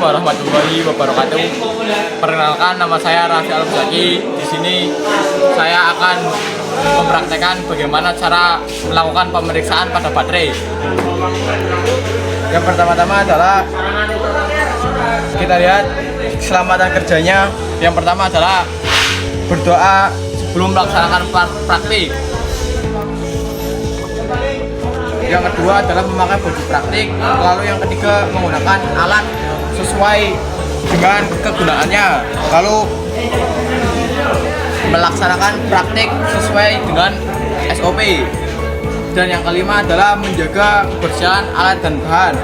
warahmatullahi wabarakatuh. Perkenalkan, nama saya Raffi Al-Zaki. Di sini saya akan mempraktekkan bagaimana cara melakukan pemeriksaan pada baterai. Yang pertama-tama adalah kita lihat keselamatan kerjanya. Yang pertama adalah berdoa sebelum melaksanakan praktik. Yang kedua adalah memakai baju praktik. Lalu yang ketiga menggunakan alat sesuai dengan kegunaannya. Lalu melaksanakan praktik sesuai dengan SOP. Dan yang kelima adalah menjaga kebersihan alat dan bahan.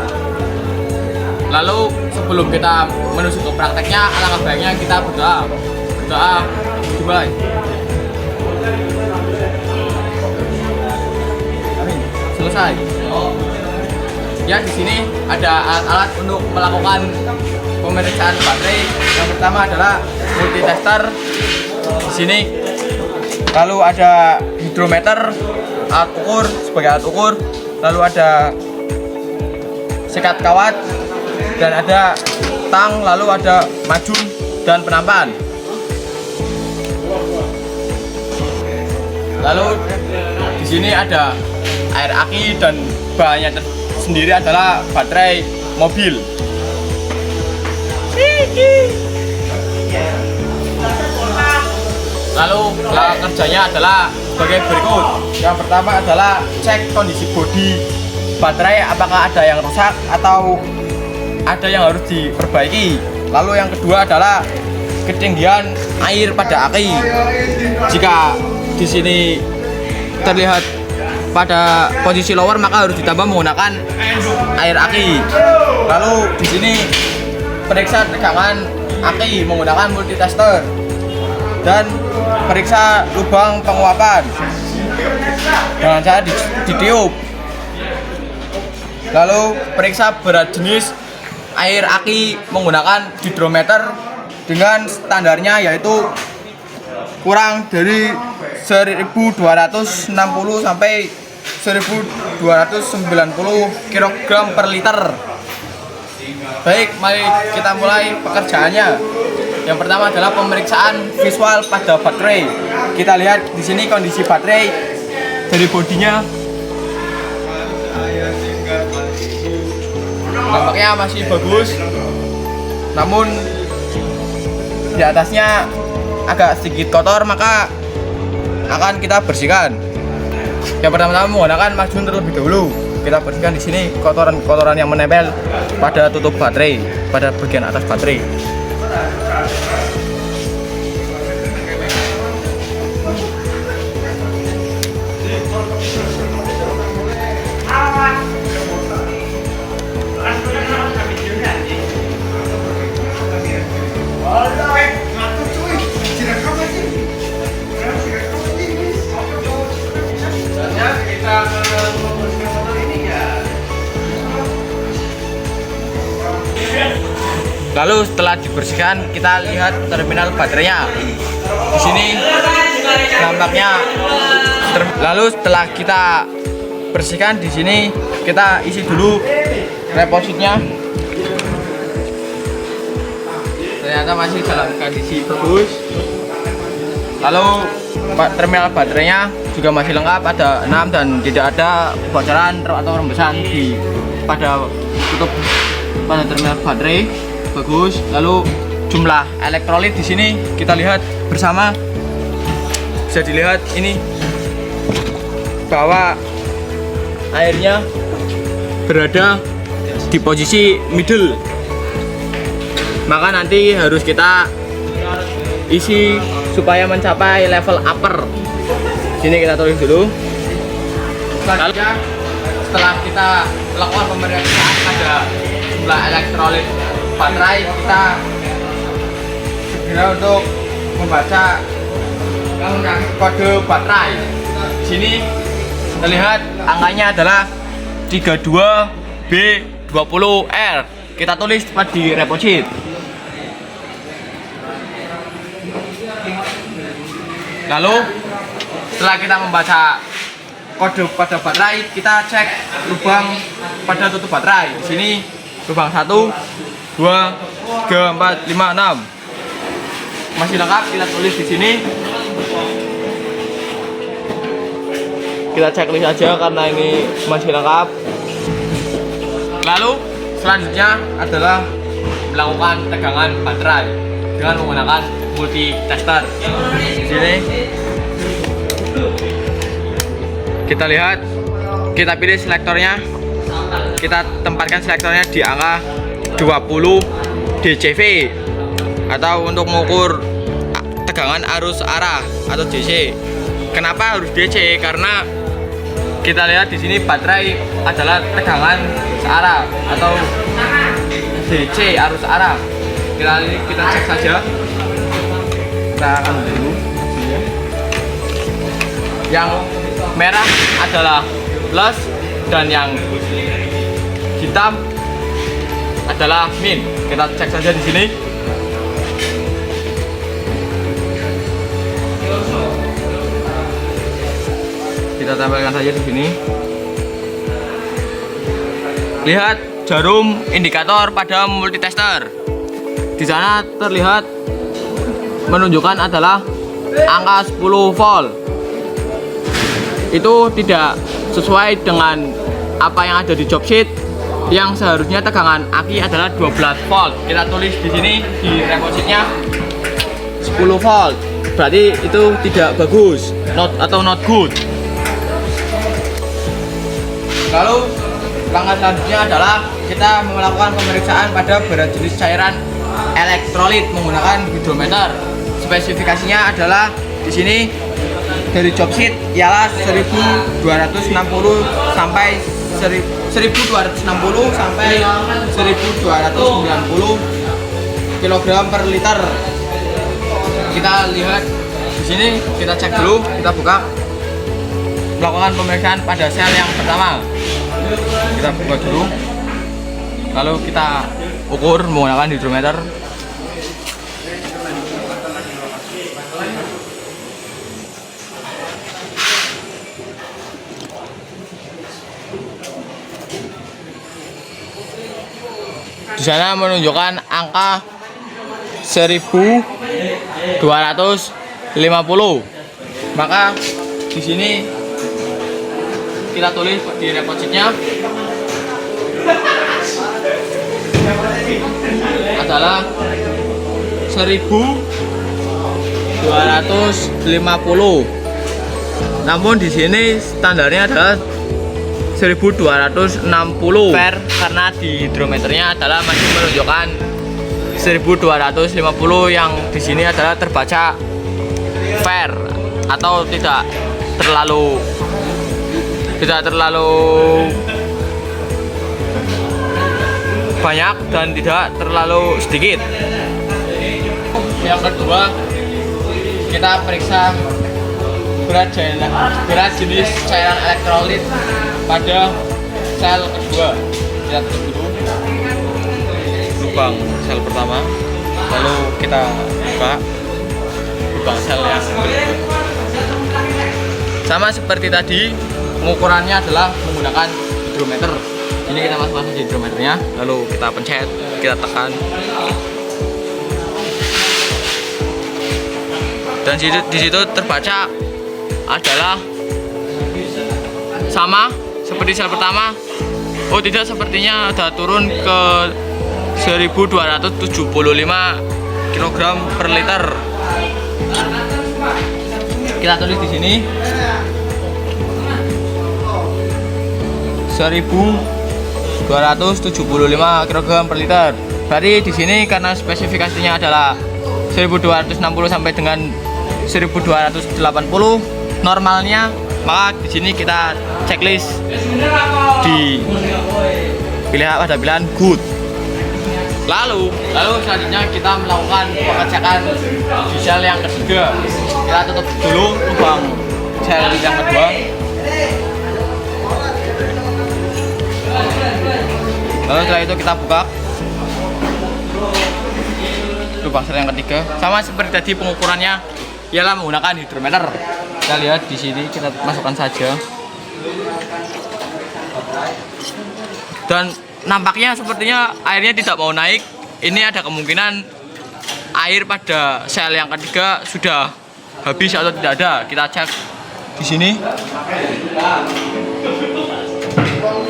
Lalu sebelum kita menuju ke prakteknya, alangkah baiknya kita berdoa. Dimulai. Selesai. Ya, di sini ada alat-alat untuk melakukan pemeriksaan baterai. Yang pertama adalah multitester. Di sini. Lalu ada hidrometer, alat ukur sebagai alat ukur. Lalu ada sekat kawat dan ada tang. Lalu ada majun dan penampan. Lalu di sini ada air aki dan bahannya sendiri adalah baterai mobil. Lalu kerjanya adalah sebagai berikut. Yang pertama adalah cek kondisi bodi baterai, apakah ada yang rusak atau ada yang harus diperbaiki. Lalu yang kedua adalah ketinggian air pada aki. Jika di sini terlihat pada posisi lower, maka harus ditambah menggunakan air aki. Lalu di sini periksa tegangan aki menggunakan multitester dan periksa lubang penguapan dengan cara ditiup. Lalu periksa berat jenis air aki menggunakan hidrometer dengan standarnya, yaitu kurang dari 1260 sampai 1290 kg per liter. Baik, mari kita mulai pekerjaannya. Yang pertama adalah pemeriksaan visual pada baterai. Kita lihat di sini kondisi baterai dari bodinya. Nampaknya masih bagus, namun di atasnya agak sedikit kotor, maka akan kita bersihkan. Yang pertama-tama menggunakan majun terlebih dahulu. Kita bersihkan di sini kotoran-kotoran yang menempel pada tutup baterai, pada bagian atas baterai. Lalu setelah dibersihkan, kita lihat terminal baterainya. Di sini nampaknya. Lalu setelah kita bersihkan, di sini kita isi dulu repositnya. Ternyata masih dalam kondisi bagus. Lalu terminal baterainya juga masih lengkap, ada 6 dan tidak ada bocoran atau rembesan pada tutup pada terminal baterai. Bagus. Lalu jumlah elektrolit di sini kita lihat bersama. Bisa dilihat ini bahwa airnya berada di posisi middle. Maka nanti harus kita isi supaya mencapai level upper. Sini kita tulis dulu. Lalu setelah kita melakukan pemeriksaan pada jumlah elektrolit baterai, kita segera untuk membaca kode baterai. Di sini terlihat angkanya adalah 32B20R. Kita tulis di reposit. Lalu setelah kita membaca kode pada baterai, kita cek lubang pada tutup baterai. Di sini lubang 1, 2, 2, 3, 4, 5, 6. Masih lengkap, kita tulis di sini. Kita checklist aja karena ini masih lengkap. Lalu selanjutnya adalah melakukan tegangan baterai dengan menggunakan multi tester. Di sini kita lihat, kita pilih selektornya, kita tempatkan selektornya di angka 20 dCV atau untuk mengukur tegangan arus arah atau DC. Kenapa harus DC? Karena kita lihat di sini baterai adalah tegangan searah atau DC arus arah. Kita cek saja. Kita akan dulu. Yang merah adalah plus dan yang hitam adalah min. Kita cek saja di sini. Kita tampilkan saja di sini. Lihat jarum indikator pada multitester. Di sana terlihat menunjukkan adalah angka 10 volt. Itu tidak sesuai dengan apa yang ada di job sheet, yang seharusnya tegangan aki adalah 12 volt. Kita tulis di sini di remote sheetnya 10 volt. Berarti itu tidak bagus, not good. Lalu langkah selanjutnya adalah kita melakukan pemeriksaan pada berat jenis cairan elektrolit menggunakan hidrometer. Spesifikasinya adalah di sini dari job sheet ialah 1260 sampai 1260 sampai 1290 kg per liter. Kita lihat di sini, kita cek dulu, kita buka, melakukan pemeriksaan pada sel yang pertama. Kita buka dulu, lalu kita ukur menggunakan hidrometer. Di sana menunjukkan angka 1250. Maka di sini kita tulis di report sheetnya adalah 1250. Namun di sini standarnya adalah 1260 fair, karena di hidrometernya adalah masih menunjukkan 1250 yang di sini adalah terbaca fair atau tidak terlalu banyak dan tidak terlalu sedikit. Yang kedua, kita periksa berat jenis cairan elektrolit pada sel kedua. Kita tutup dulu lubang sel pertama, lalu kita buka lubang sel yang kedua. Sama seperti tadi, pengukurannya adalah menggunakan hidrometer. Ini kita masuk di hidrometernya, lalu kita pencet, kita tekan, dan di situ terbaca adalah sama seperti sel pertama. Oh tidak, sepertinya ada turun ke 1275 kg per liter. Kita tulis di sini 1275 kg per liter. Berarti di sini karena spesifikasinya adalah 1260 sampai dengan 1280 normalnya, maka di sini kita checklist di pilihan good. Lalu selanjutnya kita melakukan pengecekan di sel yang ketiga. Kita tutup dulu lubang sel yang kedua. Lalu setelah itu kita buka lubang sel yang ketiga. Sama seperti tadi, pengukurannya ialah menggunakan hidrometer. Kita lihat di sini, kita masukkan saja. Dan nampaknya sepertinya airnya tidak mau naik, ini ada kemungkinan air pada sel yang ketiga sudah habis atau tidak ada. Kita cek di sini.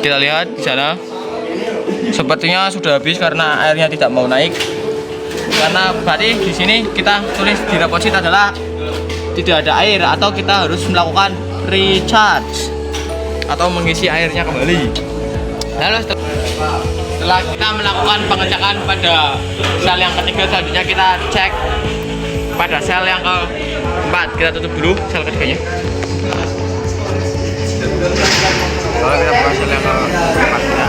Kita lihat di sana. Sepertinya sudah habis karena airnya tidak mau naik. Karena berarti di sini kita tulis di report sheet adalah tidak ada air atau kita harus melakukan recharge atau mengisi airnya kembali. Lalu setelah kita melakukan pengecekan pada sel yang ketiga, selanjutnya kita cek pada sel yang keempat. Kita tutup dulu sel ketiganya. Lalu kita buka sel yang keempat ya.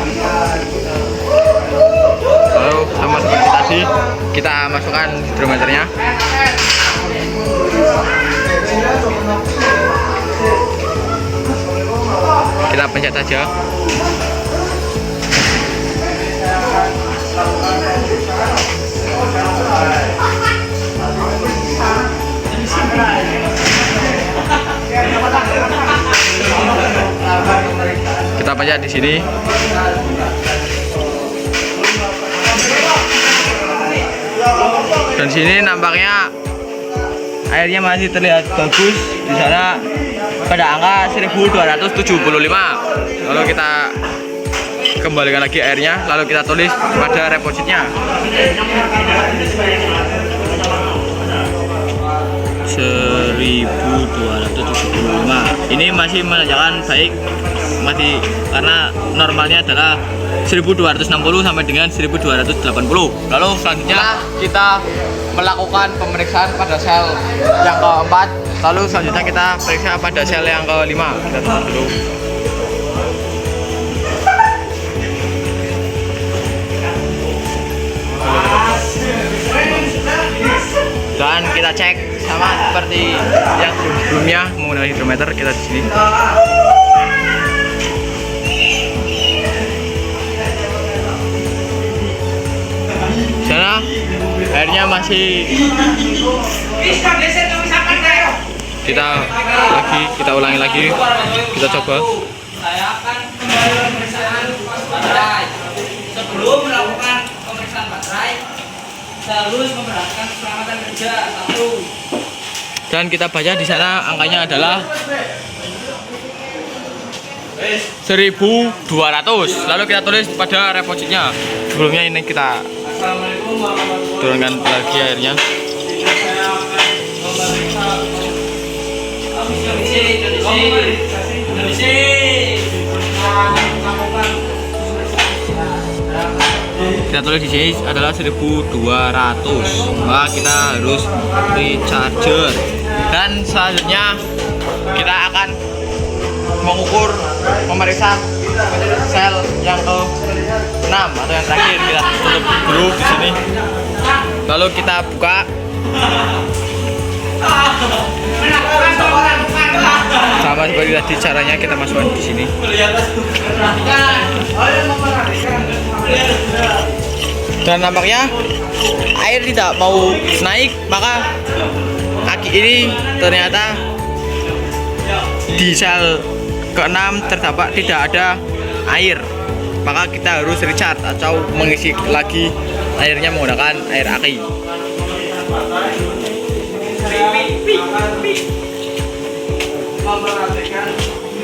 Lalu sama seperti tadi kita masukkan hidrometernya. Kita pencet saja. Kita pencet di sini. Dan sini nampaknya airnya masih terlihat bagus di sana pada angka 1275. Lalu kita kembalikan lagi airnya, lalu kita tulis pada report sheet-nya 1275. Ini masih menandakan baik, masih karena normalnya adalah 1260 sampai dengan 1280. Lalu selanjutnya kita melakukan pemeriksaan pada sel yang keempat. Lalu selanjutnya kita periksa pada sel yang kelima. Kita tutup dulu. Dan kita cek sama seperti yang sebelumnya menggunakan hidrometer. Kita di sini. Sana airnya masih kita ulangi lagi, kita coba. Saya akan pemeriksaan baterai. Sebelum melakukan pemeriksaan baterai, saya harus memperhatikan keselamatan kerja. Dan kita baca di sana angkanya adalah 1200. Lalu kita tulis pada report sheet-nya. Sebelumnya ini kita turunkan lagi airnya. Kita tulis di sini adalah 1200. Maka kita harus recharger. Dan selanjutnya kita akan mengukur, memeriksa sel yang ke-6 atau yang terakhir. Kita tutup dulu di sini. Lalu kita buka. Sama seperti tadi caranya kita masukkan di sini. Dan nampaknya air tidak mau naik, maka aki ini ternyata di sel ke-6 terdapat tidak ada air. Maka kita harus recharge atau mengisi lagi airnya menggunakan air aki.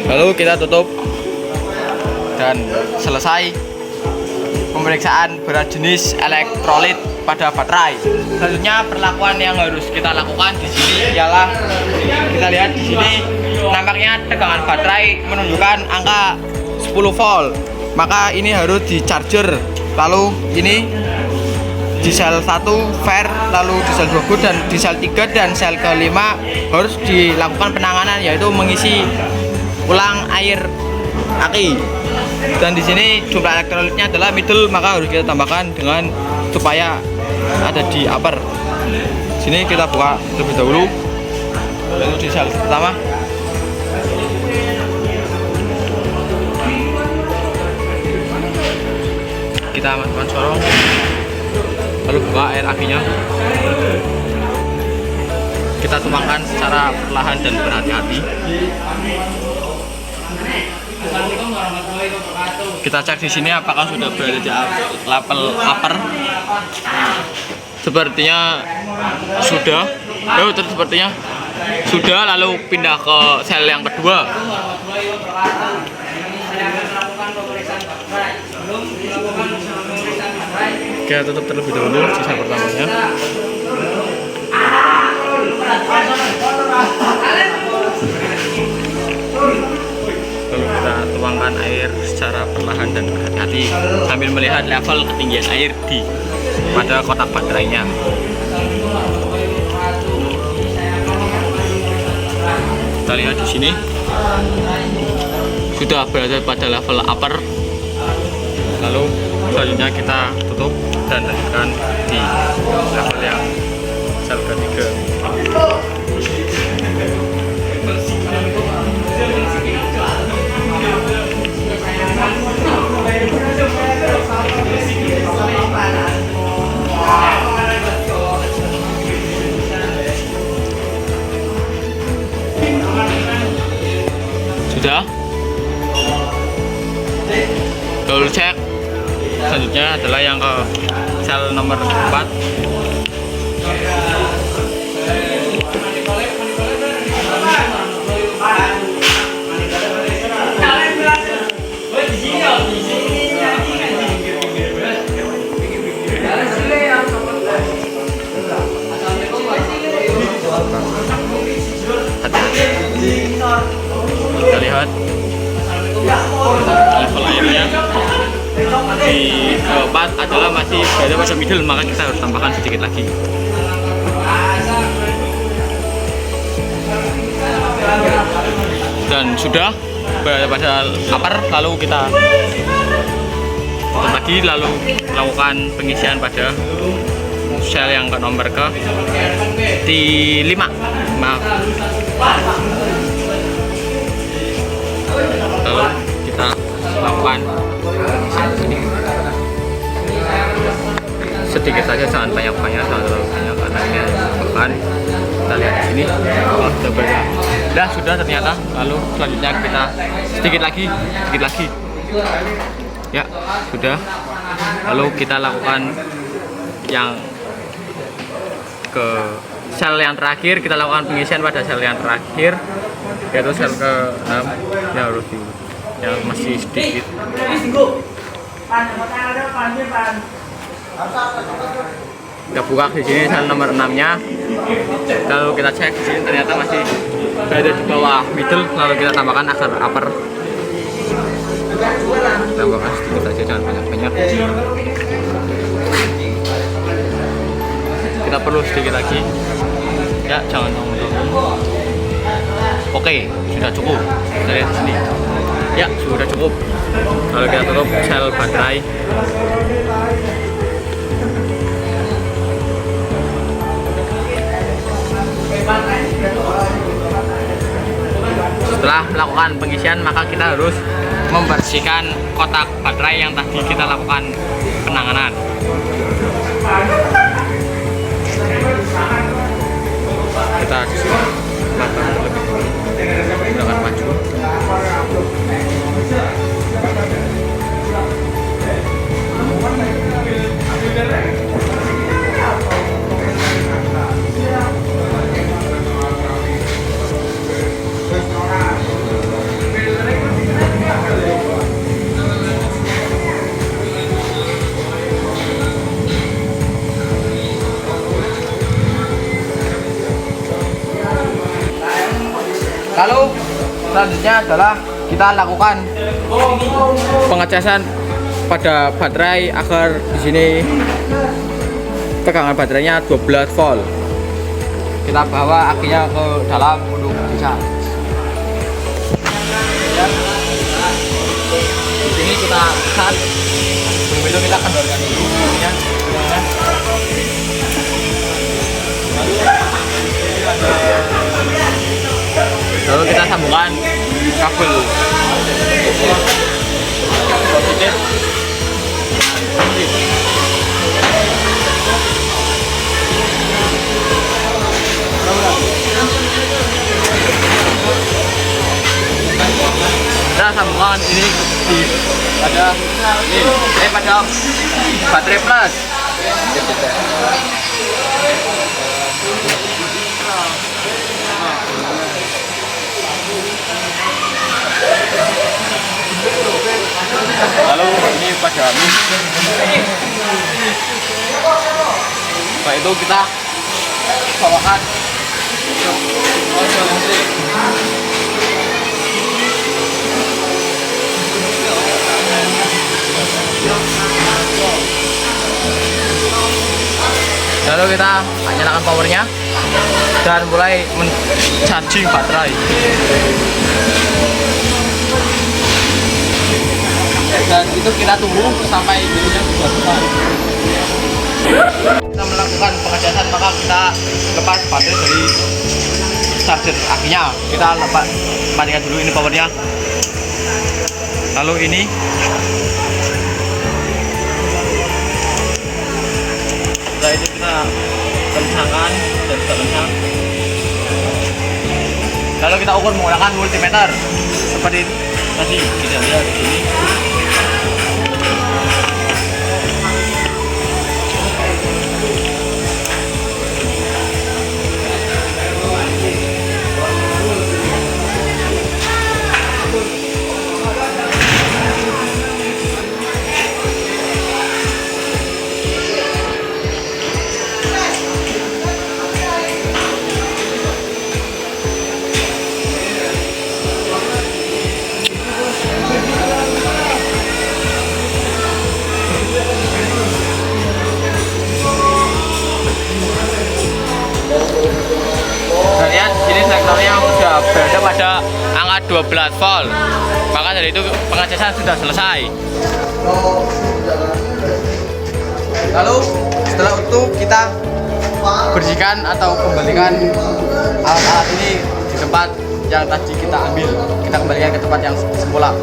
Lalu kita tutup dan selesai pemeriksaan berat jenis elektrolit pada baterai. Selanjutnya perlakuan yang harus kita lakukan di sini ialah kita lihat di sini nampaknya tegangan baterai menunjukkan angka 10 volt. Maka ini harus di charger. Lalu ini di sel 1 fair, lalu di sel 2 good, dan di sel 3 dan sel ke-5 harus dilakukan penanganan, yaitu mengisi ulang air aki. Dan di sini jumlah elektrolitnya adalah middle, maka harus kita tambahkan dengan supaya ada di upper. Sini kita buka terlebih dahulu, yaitu di sel pertama. Kita masukkan sorong, lalu buka air akinya. Kita tuangkan secara perlahan dan berhati-hati. Assalamualaikum warahmatullahi wabarakatuh. Kita cek di sini apakah sudah berada di level upper. Sepertinya sudah. Terus sepertinya sudah, lalu pindah ke sel yang kedua. Warahmatullahi wabarakatuh. Saya akan melakukan pemeriksaan baterai. Sebelum dilakukan pemeriksaan baterai, Kita tutup terlebih dahulu di sel pertamanya. Lalu kita tuangkan air secara perlahan dan berhati-hati sambil melihat level ketinggian air pada kotak baterainya. Kita lihat di sini sudah berada pada level upper. Lalu selanjutnya kita tutup dan lanjutkan di level yang sel ketiga. Sudah. Lalu cek. Selanjutnya adalah yang ke sel nomor 4. Kita lihat level airnya di keempat adalah masih berada pada middle, maka kita harus tambahkan sedikit lagi. Dan sudah berada pada upper, lalu kita tutup lagi, lalu melakukan pengisian pada sel yang ke nomor di 5. Maaf. Lalu kita lakukan pengisian di sini. Sedikit saja, jangan banyak-banyak, jangan terlalu banyak karena ini bahkan kita lihat di sini sudah berada. Sudah ternyata. Lalu selanjutnya kita sedikit lagi. Ya, sudah. Lalu kita lakukan yang ke sel yang terakhir. Kita lakukan pengisian pada sel yang terakhir, yaitu sel ke-6 yang masih sedikit. Kita buka di sini sel nomor 6-nya. Lalu kita cek di sini, ternyata masih berada di bawah middle. Lalu kita tambahkan akar upper. Tambahkan sedikit saja, jangan banyak-banyak. Kita perlu sedikit lagi. Ya, jangan tunggu. Oke, sudah cukup. Kita lihat di sini. Ya, sudah cukup. Lalu kita tutup sel baterai. Setelah melakukan pengisian, maka kita harus membersihkan kotak baterai yang tadi kita lakukan penanganan. Kita lakukan terlebih dahulu, gunakan maju. Lalu selanjutnya adalah kita lakukan pengecasan pada baterai agar di sini tegangan baterainya 12 volt. Kita bawa akinya ke dalam untuk bisa. Di sini kita cut. Sebelum kita kendorkan dulu ya. Lalu kita sambungkan kabel positif. Kita sambungkan lakukan ini pada baterai plus. Lalu ini pada mix. Setelah itu kita bawakan lalu kita nyalakan powernya dan mulai charging baterai. Dan itu kita tunggu sampai jadinya sudah selesai. Kita melakukan pengecasan, maka kita lepas baterai dari charger akinya. Kita matikan dulu ini powernya. Lalu ini setelah itu kita kencangkan dan sudah kencang. Lalu kita ukur menggunakan multimeter seperti tadi kita lihat di sini. Lihat sini sektornya sudah berada pada angka 12 volt. Maka dari itu pengecasan sudah selesai. Lalu setelah itu kita bersihkan atau kembalikan alat-alat ini di tempat yang tadi kita ambil. Kita kembalikan ke tempat yang semula.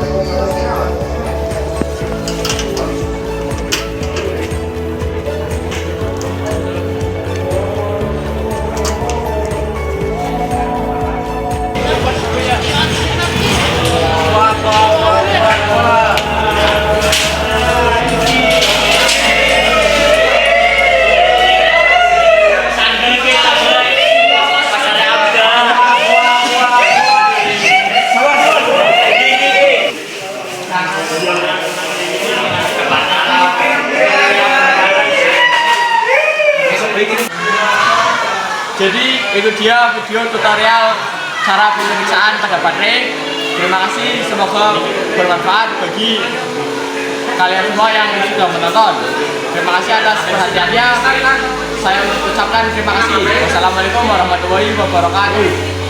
Jadi itu dia video tutorial cara pemeriksaan pada baterai. Terima kasih, semoga bermanfaat bagi kalian semua yang sudah menonton. Terima kasih atas perhatiannya. Saya ucapkan terima kasih. Wassalamualaikum warahmatullahi wabarakatuh.